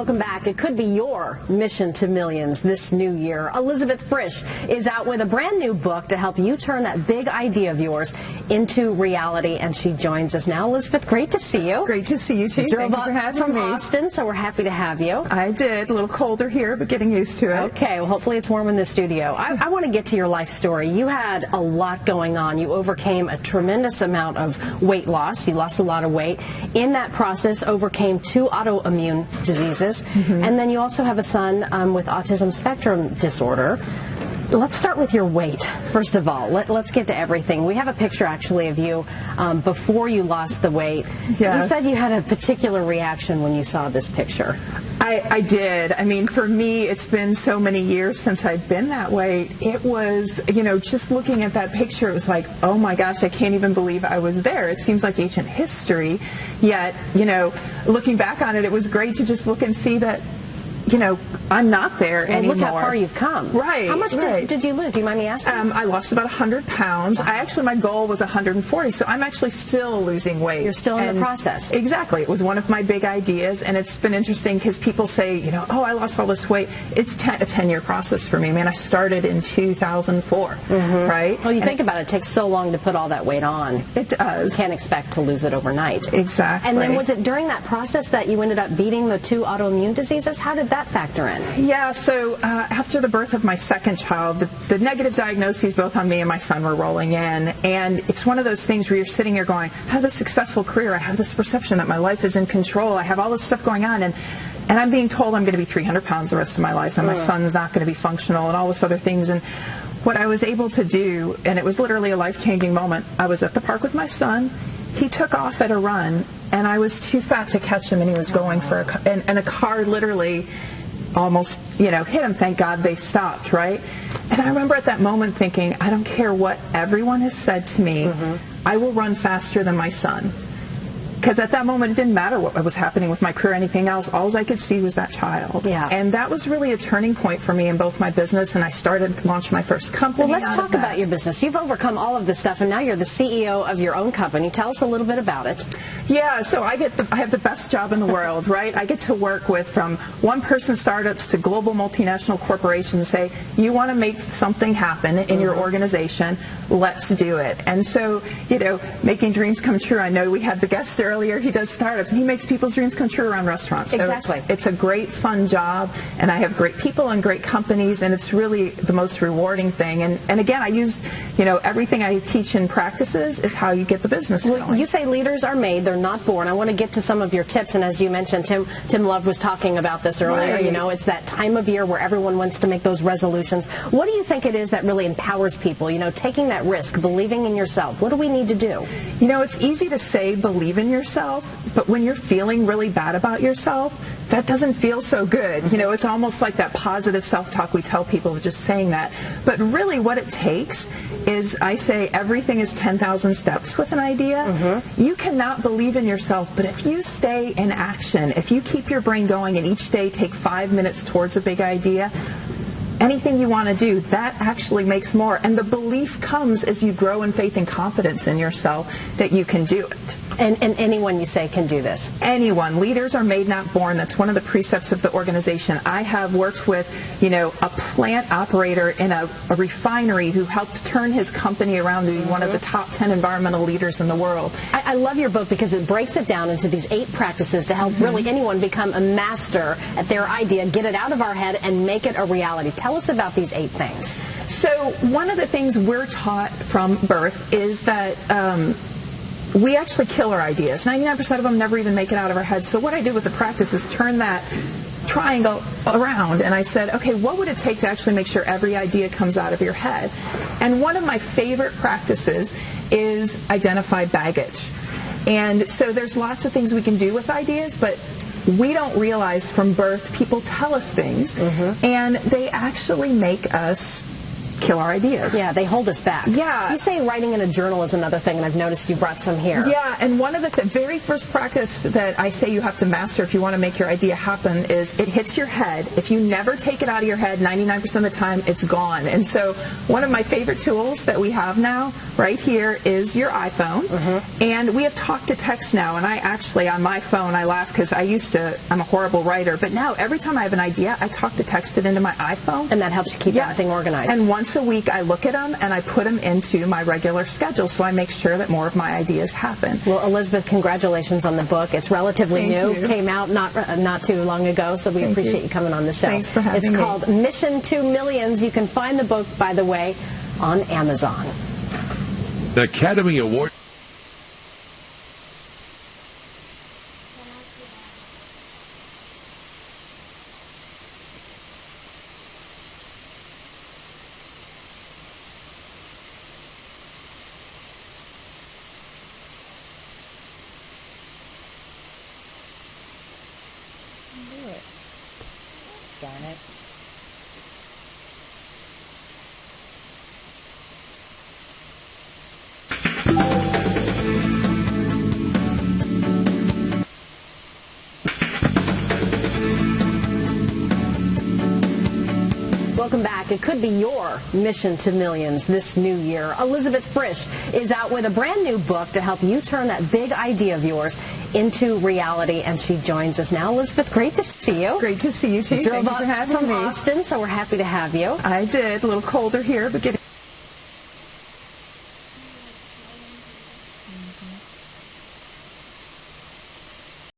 Welcome back. It could be your mission to millions this new year. Elizabeth Frisch is out with a brand new book to help you turn that big idea of yours into reality, and she joins us now. Elizabeth, great to see you. Great to see you, too. Drove Thank you for having from me. Austin, so we're happy to have you. I did. A little colder here, but getting used to it. Okay, well, hopefully it's warm in the studio. I want to get to your life story. You had a lot going on. You overcame a tremendous amount of weight loss. You lost a lot of weight. In that process, overcame 2 autoimmune diseases, and then you also have a son with autism spectrum disorder. Let's start with your weight, first of all. Let's get to everything. We have a picture, actually, of you before you lost the weight. Yes. You said you had a particular reaction when you saw this picture. I did. I mean, for me, it's been so many years since I've been that way. It was, just looking at that picture, it was like, oh my gosh, I can't even believe I was there. It seems like ancient history. Yet, looking back on it, it was great to just look and see that, I'm not there anymore. Look how far you've come. Right. How much did you lose? Do you mind me asking? I lost about 100 pounds. My goal was 140, so I'm actually still losing weight. You're still in the process. Exactly. It was one of my big ideas, and it's been interesting because people say, oh, I lost all this weight. It's a 10-year process for me, man. I started in 2004, right? Well, you think about it. It takes so long to put all that weight on. It does. You can't expect to lose it overnight. Exactly. And then was it during that process that you ended up beating the 2 autoimmune diseases? How did that factor in? Yeah, so after the birth of my second child, the negative diagnoses both on me and my son were rolling in, and it's one of those things where you're sitting here going, I have this successful career, I have this perception that my life is in control, I have all this stuff going on, and I'm being told I'm going to be 300 pounds the rest of my life, and my son's not going to be functional, and all this other things. And what I was able to do, and it was literally a life-changing moment, I was at the park with my son, he took off at a run, and I was too fat to catch him, and he was going for a car literally almost, hit him. Thank God they stopped, right? And I remember at that moment thinking, I don't care what everyone has said to me, I will run faster than my son. Because at that moment, it didn't matter what was happening with my career or anything else. All I could see was that child. Yeah. And that was really a turning point for me in both my business, and I started launching my first company. Well, let's talk about your business. You've overcome all of this stuff, and now you're the CEO of your own company. Tell us a little bit about it. Yeah, so I have the best job in the world, right? I get to work with from one-person startups to global multinational corporations. Say, you want to make something happen in your organization, let's do it. And so, making dreams come true. I know we had the guest earlier, he does startups, and he makes people's dreams come true around restaurants. So exactly. It's a great, fun job, and I have great people and great companies, and it's really the most rewarding thing. And again, I use, everything I teach in practices is how you get the business going. You say leaders are made, they're not born. I want to get to some of your tips, and as you mentioned, Tim Love was talking about this earlier. Right. It's that time of year where everyone wants to make those resolutions. What do you think it is that really empowers people, taking that risk, believing in yourself? What do we need to do? It's easy to say believe in yourself, but when you're feeling really bad about yourself, that doesn't feel so good. It's almost like that positive self-talk we tell people just saying that. But really what it takes is, I say everything is 10,000 steps with an idea. You cannot believe in yourself, but if you stay in action, if you keep your brain going and each day take 5 minutes towards a big idea, anything you want to do, that actually makes more. And the belief comes as you grow in faith and confidence in yourself that you can do it. And anyone, you say, can do this? Anyone. Leaders are made, not born. That's one of the precepts of the organization. I have worked with, a plant operator in a refinery who helped turn his company around to be one of the top 10 environmental leaders in the world. I love your book because it breaks it down into these 8 practices to help really anyone become a master at their idea, get it out of our head, and make it a reality. Tell us about these 8 things. So one of the things we're taught from birth is that we actually kill our ideas. 99% of them never even make it out of our heads. So what I did with the practice is turn that triangle around, and I said, okay, what would it take to actually make sure every idea comes out of your head? And one of my favorite practices is identify baggage. And so there's lots of things we can do with ideas, but we don't realize from birth people tell us things, and they actually make us kill our ideas. Yeah, they hold us back. Yeah. You say writing in a journal is another thing, and I've noticed you brought some here. Yeah, and one of the very first practice that I say you have to master if you want to make your idea happen is it hits your head. If you never take it out of your head, 99% of the time, it's gone. And so one of my favorite tools that we have now right here is your iPhone. And we have talk to text now. And I actually, on my phone, I laugh because I'm a horrible writer. But now every time I have an idea, I talk to text it into my iPhone. And that helps you keep everything organized. And once a week, I look at them and I put them into my regular schedule. So I make sure that more of my ideas happen. Well, Elizabeth, congratulations on the book. It's relatively new. You. Came out not too long ago, so we appreciate you coming on the show. Thanks for having me. It's called Mission to Millions. You can find the book, by the way, on Amazon. The Academy Award. Darn it. Welcome back. It could be your mission to millions this new year. Elizabeth Frisch is out with a brand new book to help you turn that big idea of yours into reality, and she joins us now. Elizabeth, great to see you. Great to see you, too. Drove Thank you for having from me. Austin, so we're happy to have you. I did. A little colder here, but getting